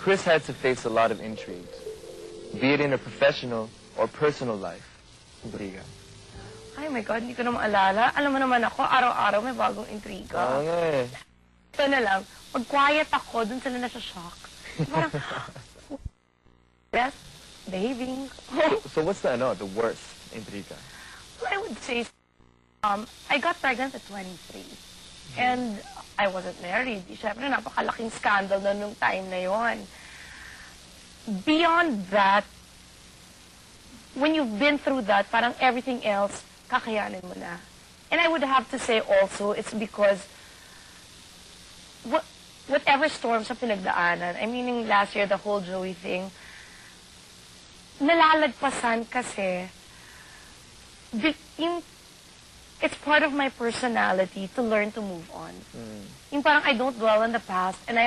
Kris had to face a lot of intrigues, be it in a professional or personal life. Intriga. Ay my God, hindi ko na maalala. Alam mo naman ako, araw-araw may bagong intriga. Oo nga eh. Ito na lang, mag-quiet ako, dun sila nasa-shock. Parang, best behaving. So what's the worst intriga? I would say, I got pregnant at 23. And I wasn't married. Siyempre, napakalaking scandal na nung time na yon. Beyond that, when you've been through that, parang everything else, kakayanin mo na. And I would have to say also, it's because whatever storms sa pinagdaanan, I mean, last year, the whole Joey thing, nalalagpasan kasi, it's part of my personality to learn to move on. Yung parang I don't dwell on the past, and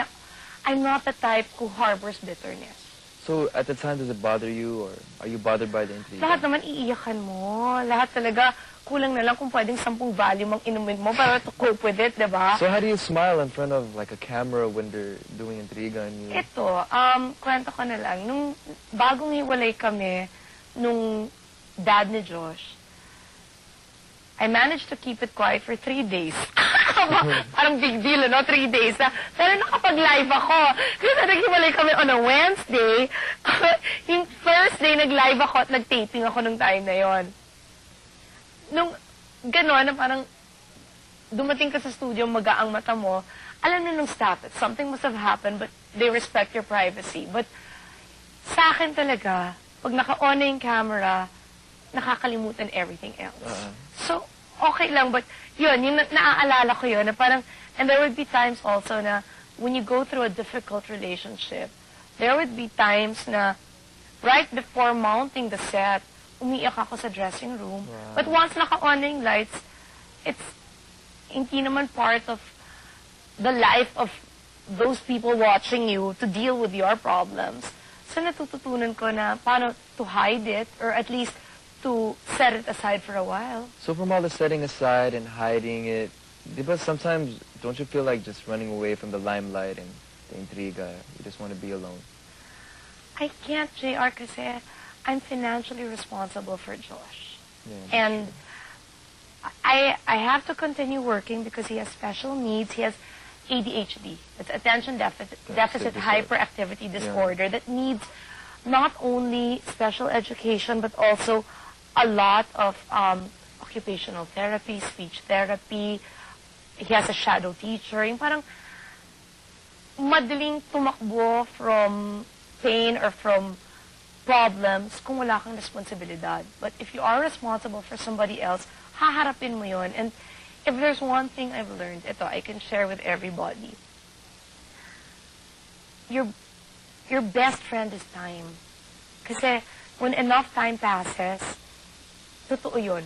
I'm not the type who harbors bitterness. So at the time, does it bother you, or are you bothered by the intriga? Lahat naman iiyakan mo. Lahat talaga, kulang na lang kung pwedeng 10 volume ang inumin mo para to cope with it, diba? So how do you smile in front of like a camera when they're doing intriga and you... Ito, kwento ko na lang. Nung bagong hiwalay kami, nung dad ni Josh, I managed to keep it quiet for 3 days. Parang big deal, no? 3 days. Pero nakapag-live ako. Kasi naghiwalay kami on a Wednesday. Yung Thursday, nag-live ako at nag-taping ako nung time na yon. Nung gano'n, na parang dumating ka sa studio, magaang mata mo, alam na nung staff it. Something must have happened, but they respect your privacy. But sa akin talaga, pag naka-on na yung camera, nakakalimutan everything else. So, okay lang, but yun, yung naaalala ko yun, na parang, and there would be times also na, when you go through a difficult relationship, there would be times na, right before mounting the set, umiiyak ako sa dressing room. Wow. But once naka-on na yung lights, it's hindi naman part of the life of those people watching you to deal with your problems. So, natututunan ko na paano to hide it, or at least to set it aside for a while. So from all the setting aside and hiding it, but sometimes don't you feel like just running away from the limelight and the intriga? You just want to be alone. I can't, JR, kasi I'm financially responsible for Josh. Yeah, and I have to continue working because he has special needs. He has ADHD. It's attention deficit hyperactivity disorder that needs not only special education but also a lot of occupational therapy, speech therapy. He has a shadow teacher. Yung parang madaling tumakbo from pain or from problems kung wala kang responsibilidad. But if you are responsible for somebody else, haharapin mo yun. And if there's one thing I've learned, ito, I can share with everybody. Your best friend is time. Kasi when enough time passes, totoo yun,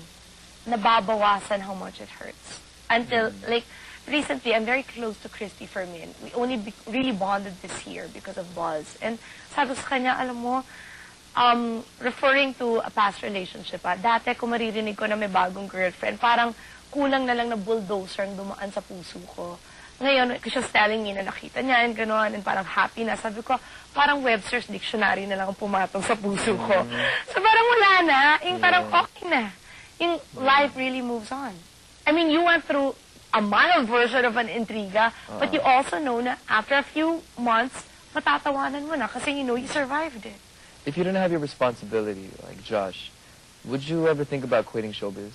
nababawasan how much it hurts. Until, like, recently, I'm very close to Christy Fermin. We only really bonded this year because of Buzz. And sabi ko sa kanya, alam mo, referring to a past relationship, dati kung maririnig ko na may bagong girlfriend, parang kulang na lang na bulldozer ang dumaan sa puso ko. Ngayon, kasi she's telling me na nakita niya and gano'n, and parang happy na. Sabi ko, parang Webster's Dictionary na lang ang pumatong sa puso ko. So parang wala na, yung parang okay na. Yung life really moves on. I mean, you went through a mild version of an intriga, but you also know na after a few months, matatawanan mo na kasi you know you survived it. If you didn't have your responsibility, like Josh, would you ever think about quitting showbiz?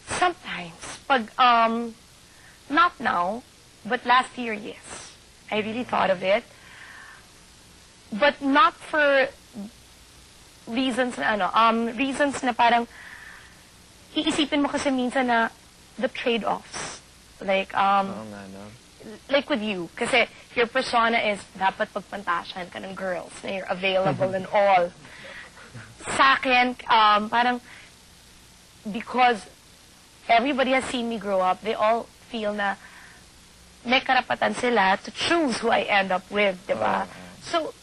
Sometimes. Pag, not now, but last year, yes. I really thought of it. But not for reasons na reasons na parang iisipin mo kasi minsan na the trade-offs. Like, like with you. Kasi your persona is dapat pagpantasyan ka ng girls na you're available and all. Sa akin, parang because everybody has seen me grow up, they all feel na may karapatan sila to choose who I end up with, diba? So,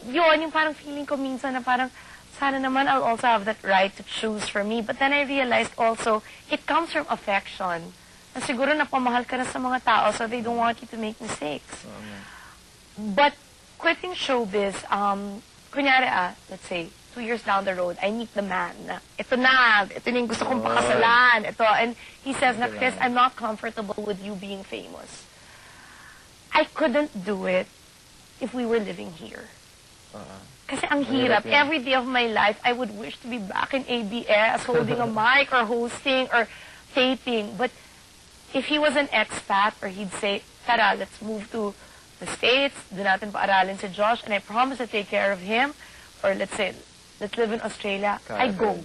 yun, yung parang feeling ko minsan na parang, sana naman I'll also have that right to choose for me. But then I realized also, it comes from affection. na siguro napamahal ka na sa mga tao so they don't want you to make mistakes. But quitting showbiz, kunyari let's say, 2 years down the road, I meet the man na, ito na yung gusto kong pakasalan, ito. And he says na, Kris, I'm not comfortable with you being famous. I couldn't do it if we were living here. Kasi ang hirap. Every day of my life, I would wish to be back in ABS, holding a mic or hosting or taping. But if he was an expat, or he'd say, tara, let's move to the States, doon natin paaralin si Josh, and I promise to take care of him, or let's say, let's live in Australia, I go.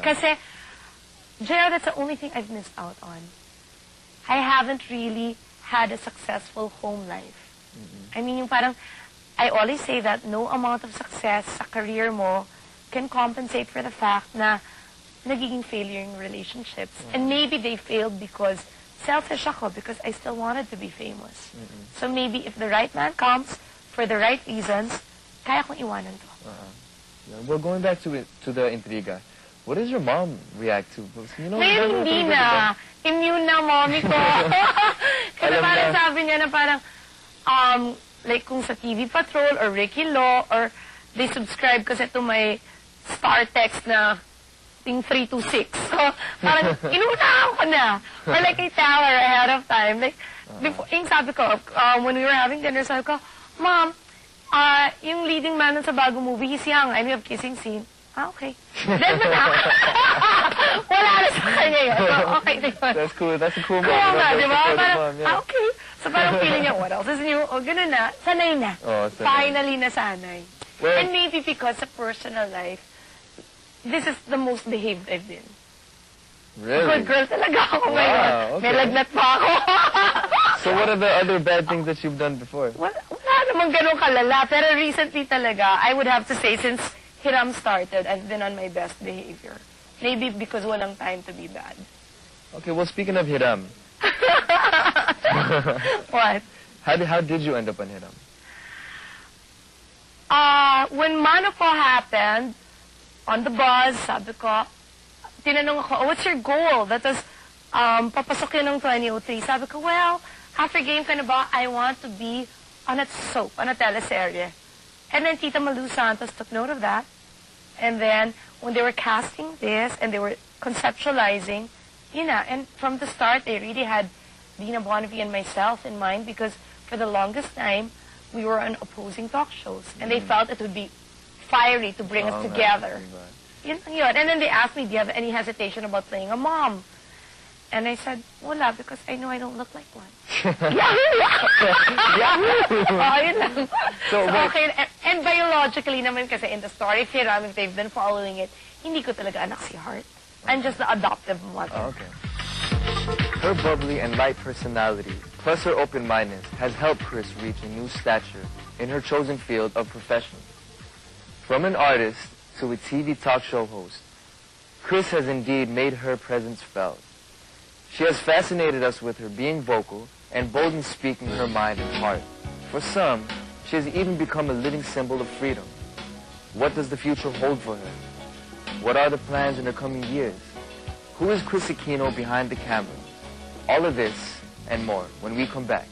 Kasi, JR, that's the only thing I've missed out on. I haven't really had a successful home life. I mean, yung parang, I always say that no amount of success sa career mo can compensate for the fact na nagiging failure in relationships. And maybe they failed because selfish ako, because I still wanted to be famous. So maybe if the right man comes for the right reasons, kaya kong iwanan to. Well, going back to the intriga, what does your mom react to? You know, ngayon hindi na. Immune na mommy ko. Kasi parang sabi niya na parang, like kung sa TV Patrol or Ricky Law, or they subscribe kasi to my star text na ting 326. So, parang inunahan ko na. Or like I tell her ahead of time. Like, before, yung sabi ko, when we were having dinner, sabi ko, Mom, yung leading man sa bagong movie, he's young, and we have kissing scene. Okay. Then na. Wala na sa kanya yun. So, okay, diba? That's cool. That's a cool mom. Cool nga, diba? Parang, okay. So parang feeling niya, what else is new? O, ganun na. Sanay na. Sanay. Finally nasanay. Well, and maybe because sa personal life, this is the most behaved I've been. Really? Good girl talaga ako ngayon. Okay. May lagnat pa ako. So what are the other bad things that you've done before? Wala namang ganun kalala. Pero recently talaga, I would have to say, since Hiram started, I've been on my best behavior. Maybe because walang time to be bad. Okay, well, speaking of Hiram. What? How did you end up on Hiram? When Manoko happened, on the bus, sabi ko, tinanong ako, what's your goal? That was, papasok yun ng 2003. Sabi ko, well, after game ka na ba, I want to be on a soap, on a teleserye. And then Tita Malu Santos took note of that. And then, when they were casting this, and they were conceptualizing, and from the start, they really had Dina Bonavie and myself in mind, because for the longest time, we were on opposing talk shows. And they felt it would be fiery to bring us together. Yun. And then they asked me, do you have any hesitation about playing a mom? And I said, wala, because I know I don't look like one. Yun lang. So okay, and biologically naman kasi in the story, if they've been following it, hindi ko talaga anak si Heart. I'm just the adoptive mother. Okay. Her bubbly and light personality, plus her open-mindedness, has helped Kris reach a new stature in her chosen field of profession. From an artist to a TV talk show host, Kris has indeed made her presence felt. She has fascinated us with her being vocal and bold in speaking her mind and heart. For some, she has even become a living symbol of freedom. What does the future hold for her? What are the plans in the coming years? Who is Kris Aquino behind the camera? All of this and more when we come back.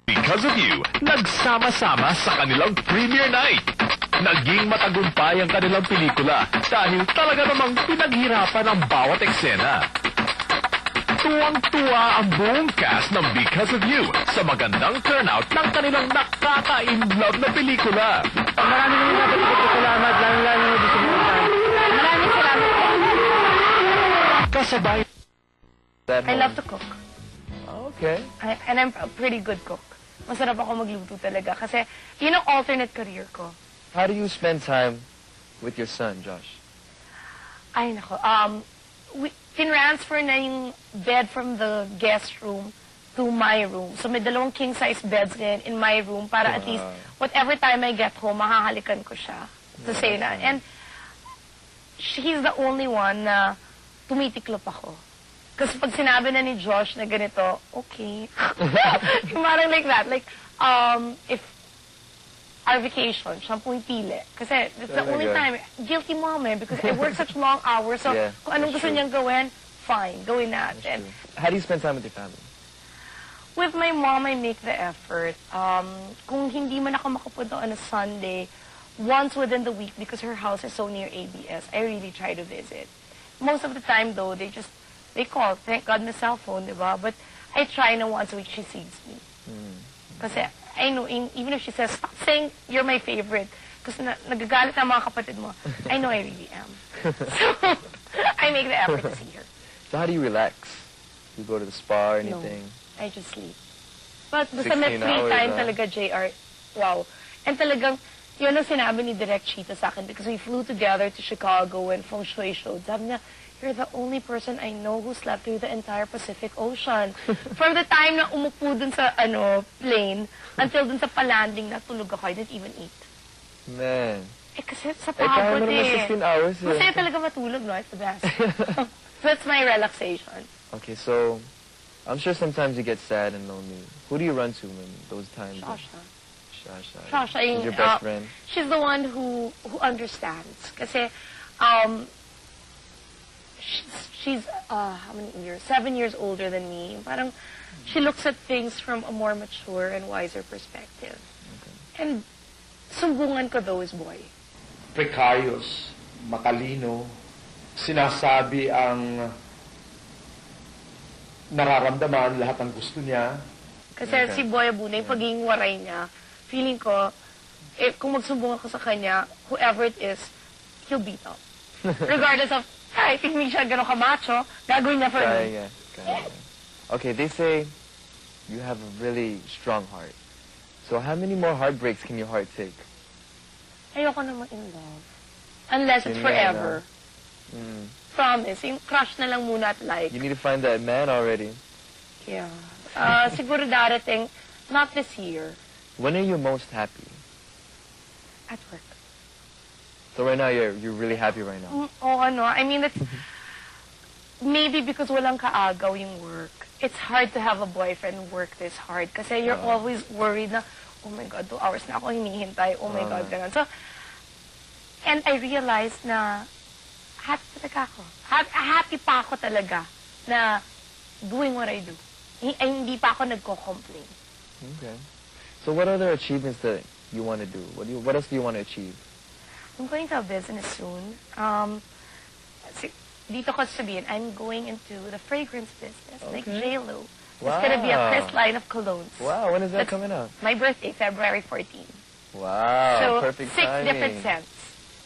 Because of You, nagsama-sama sa kanilang premiere night. Naging matagumpay ang kanilang pelikula dahil talaga namang pinaghirapan ang bawat eksena. Tuwang-tuwa ang buong cast ng Because of You sa magandang turnout ng kanilang nakaka-inlove na pelikula. Maraming salamat, lalo-lalo na dito mo. Maraming salamat. Kasabay. I love to cook. Okay. And I'm a pretty good cook. Masarap ako magluto talaga kasi yun ang alternate career ko. How do you spend time with your son, Josh? Ay, nako. Tinransfer na yung bed from the guest room to my room. So may 2 king-size beds ngayon in my room para at least whatever time I get home, mahahalikan ko siya. To say na. And he's the only one na tumitiklop ako. Kasi pag sinabi na ni Josh na ganito, okay. Parang like that. Like, if our vacation, siya pong pili. Kasi it's the only Talaga? time, guilty mom because I work such long hours. So Yeah, kung anong that's gusto true. niyang gawin, fine, gawin natin. How do you spend time with your family? With my mom, I make the effort. Kung hindi man ako makapunta on a Sunday, once within the week, because her house is so near ABS, I really try to visit. Most of the time, though, they call. Thank God may cell phone, di ba? But I try na once a week she sees me. Kasi I know, even if she says, stop saying you're my favorite, kasi nagagalit ang mga kapatid mo, I know I really am. So, I make the effort to see her. So how do you relax? You go to the spa or No, anything? I just sleep. But basta may 16 free hours, time ah. talaga, JR, wow. And talagang, yun ang sinabi ni Direk Chita sa akin because we flew together to Chicago and feng shui showed. Sabi niya, you're the only person I know who slept through the entire Pacific Ocean. From the time na umupo dun sa plane until dun sa palanding na tulog ako, I didn't even eat. Man. Eh kasi sa kaya mo pagod naman 16 hours eh. Masaya talaga matulog, no? It's the best. So that's my relaxation. Okay, so I'm sure sometimes you get sad and lonely. Who do you run to when those times? Shasha. Shasha. Shasha, She's your best friend. She's the one who understands. Kasi, she's how many years? 7 years older than me. Parang, she looks at things from a more mature and wiser perspective. And, sumbungan ko though is boy. Precarious, matalino, sinasabi ang nararamdaman, lahat ng gusto niya. Kasi si Boy Abuna, yung pagiging waray niya, feeling ko, kung magsumbong ako sa kanya, whoever it is, he'll beat up. Regardless of, kahit hindi siya gano'ng kamacho, gagawin niya for me. Kaya. Okay, they say you have a really strong heart. So how many more heartbreaks can your heart take? Ayoko naman in love. Unless it's Yun nga, forever. no? Promise. Yung crush na lang muna at like. You need to find that man already. Yeah. Siguro darating, not this year. When are you most happy? At work. So right now you're really happy right now. I mean, it's maybe because walang kaagaw yung work. It's hard to have a boyfriend work this hard kasi you're always worried na, oh my God, 2 hours na ako hinihintay. Oh my God, ganun. So, and I realized na happy talaga ako. Happy pa ako talaga na doing what I do. Hindi pa ako nagko-complain. Okay. So what other achievements that you want to do? What else do you want to achieve? I'm going to a business soon. Dito ko sabihin, I'm going into the fragrance business, like J.Lo. It's going to be a Kris line of colognes. Wow, when is that coming out? My birthday, February 14. Wow, So, perfect 6 timing. different scents.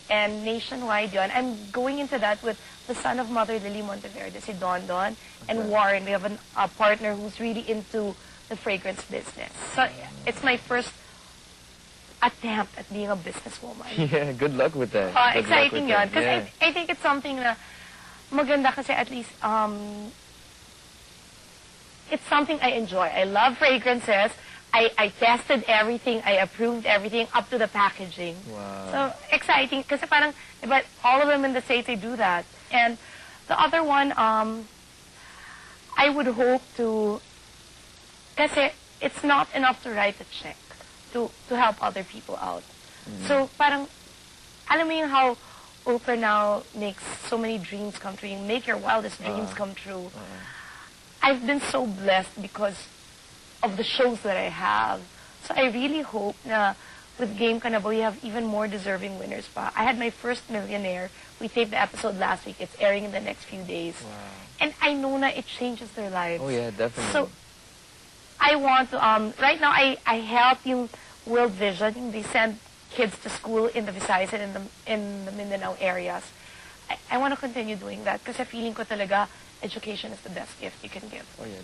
And nationwide yun. I'm going into that with the son of Mother Lily Monteverde, si Don Don, and Warren. We have a partner who's really into the fragrance business. So, it's my first attempt at being a businesswoman. Yeah, good luck with that. Good luck Exciting with yun. that. Because Yeah. I think it's something na maganda kasi at least it's something I enjoy. I love fragrances. I tested everything. I approved everything up to the packaging. Wow. So, exciting. Kasi parang, but all of them in the States, they do that. And the other one, I would hope to, kasi it's not enough to write a check to help other people out. So, parang, alam mo yung how Oprah now makes so many dreams come true. You make your wildest dreams come true. I've been so blessed because of the shows that I have. So I really hope na with Game Ka Na Ba, we have even more deserving winners pa. I had my first Millionaire. We taped the episode last week. It's airing in the next few days. Wow. And I know na it changes their lives. Oh yeah, definitely. So, I want to, right now, I help yung World Vision. They send kids to school in the Visayas and in the Mindanao areas. I want to continue doing that kasi feeling ko talaga education is the best gift you can give. Oh yeah.